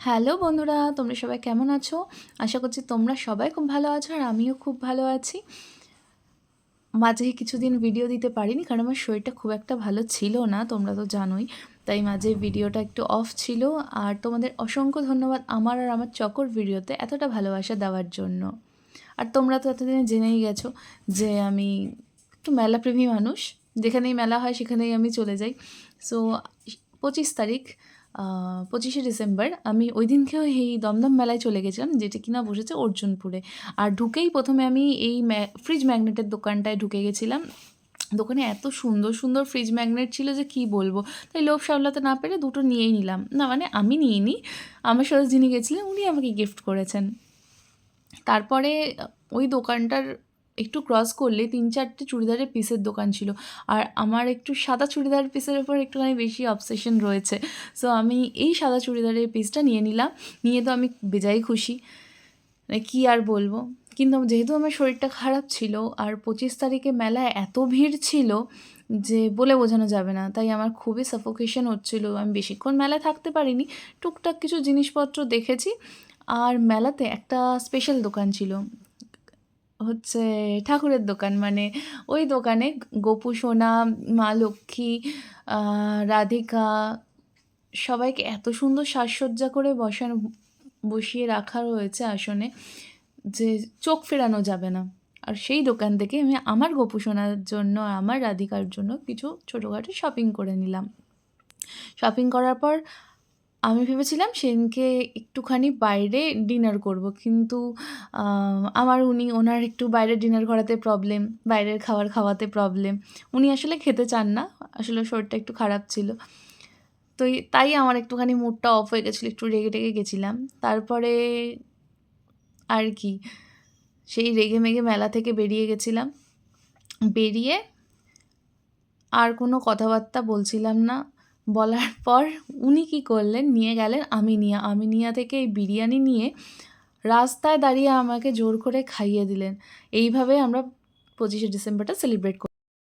Hello বন্ধুরা, তোমরা সবাই কেমন আছো? আশা করছি তোমরা সবাই খুব ভালো আছো আর আমিও খুব ভালো আছি। মাঝে কিছুদিন ভিডিও দিতে পারিনি কারণ আমার শরীরটা খুব একটা ভালো ছিল না, তোমরা তো জানোই। তাই মাঝে ভিডিওটা একটু অফ ছিল। আর তোমাদের অসংখ্য ধন্যবাদ আমার আর আমার চকর ভিডিওতে এতটা ভালোবাসা দেওয়ার জন্য। আর তোমরা তো এতদিনে জেনেই গেছো যে আমি একটু মেলাপ্রেমী মানুষ। যেখানেই মেলা হয় সেখানেই আমি চলে যাই। সো 25 তারিখ 25শে ডিসেম্বর আমি ওই দিনকেও এই দমদম মেলায় চলে গেছিলাম, যেটা কিনা বসেছে অর্জুনপুরে। আর ঢুকেই প্রথমে আমি এই ফ্রিজ ম্যাগনেটের দোকানটায় ঢুকে গেছিলাম। দোকানে এত সুন্দর সুন্দর ফ্রিজ ম্যাগনেট ছিল যে কী বলবো। তাই লোভ সামলাতে না পেরে দুটো নিয়েই নিলাম। না মানে আমি নিইনি, আমার সাথে যিনি গেছিলেন উনি আমাকে গিফট করেছেন। তারপরে ওই দোকানটার একটু ক্রস করলে 3-4টে চুড়িদারের পিসের দোকান ছিল। আর আমার একটু সাদা চুড়িদার পিসের ওপর একটুখানি বেশি অবসেশন রয়েছে। সো আমি এই সাদা চুড়িদারের পিসটা নিয়ে নিলাম। নিয়ে তো আমি বেজায় খুশি, মানে কী আর বলবো। কিন্তু যেহেতু আমার শরীরটা খারাপ ছিল আর 25 তারিখে মেলায় এত ভিড় ছিল যে বলে বোঝানো যাবে না। তাই আমার খুবই সাফোকেশন হচ্ছিল, আমি বেশিক্ষণ মেলায় থাকতে পারিনি। টুকটাক কিছু জিনিসপত্র দেখেছি। আর মেলাতে একটা স্পেশাল দোকান ছিল, হচ্ছে ঠাকুরের দোকান। মানে ওই দোকানে গোপু সোনা, মা লক্ষ্মী, রাধিকা সবাইকে এত সুন্দর সাজসজ্জা করে বসিয়ে রাখা রয়েছে আসনে যে চোখ ফেরানো যাবে না। আর সেই দোকান থেকে আমি আমার গোপু সোনার জন্য আর আমার রাধিকার জন্য কিছু ছোটোখাটো শপিং করে নিলাম। শপিং করার পর আমি ভেবেছিলাম সেদিনকে একটুখানি বাইরে ডিনার করব, কিন্তু আমার ওনার একটু বাইরে ডিনার করাতে প্রবলেম, বাইরের খাবার খাওয়াতে প্রবলেম। উনি আসলে খেতে চান না, আসলে শরীরটা একটু খারাপ ছিল। তো তাই আমার একটুখানি মুডটা অফ হয়ে গেছিলো, একটু রেগে টেগে গেছিলাম। তারপরে আর কি, সেই রেগে মেগে মেলা থেকে বেরিয়ে গেছিলাম। বেরিয়ে আর কোনো কথাবার্তা বলছিলাম না। বলার পর উনি কী করলেন, নিয়ে গেলেন আমিনিয়া থেকে এই বিরিয়ানি নিয়ে রাস্তায় দাঁড়িয়ে আমাকে জোর করে খাইয়ে দিলেন। এইভাবে আমরা 25শে ডিসেম্বরটা সেলিব্রেট